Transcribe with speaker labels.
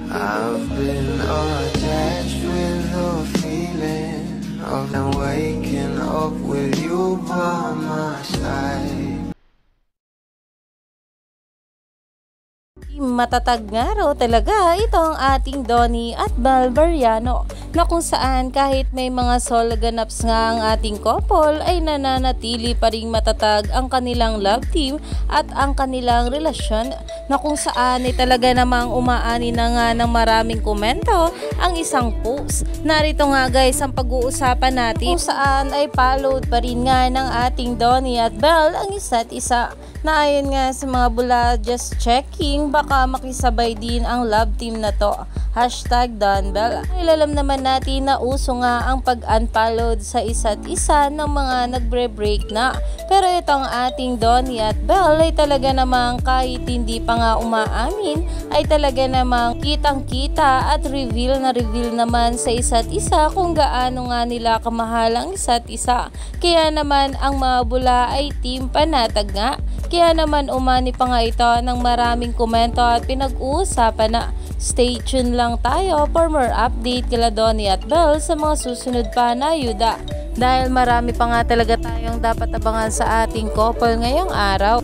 Speaker 1: I've been attached with the feeling of waking up with you by my side.
Speaker 2: Matatag nga raw talaga itong ating Donnie at Bel Variano, na kung saan kahit may mga soul ganaps nga ang ating couple ay nananatili pa ring matatag ang kanilang love team at ang kanilang relasyon, na kung saan ay talaga namang umaani na nga ng maraming komento ang isang post. Narito nga guys ang pag-uusapan natin, kung saan ay followed pa rin nga ng ating Donnie at Bel ang isa't isa, na ayon nga sa mga bula, just checking, baka makisabay din ang love team na to. #DonBel. Ilalam naman natin na uso nga ang pag-unfollowed sa isa't isa ng mga nagbre-break na. Pero itong ating Donnie at Bel ay talaga namang kahit hindi pa nga umaamin ay talaga namang kitang-kita at reveal na reveal naman sa isa't isa kung gaano nga nila kamahal ang isa't isa. Kaya naman ang mga bula ay team panatag nga. Kaya naman umani pa nga ito ng maraming komento at pinag-uusapan na. Stay tuned lang tayo for more update kila Donnie at Bel sa mga susunod pa na ayuda. Dahil marami pa nga talaga tayong dapat abangan sa ating couple ngayong araw.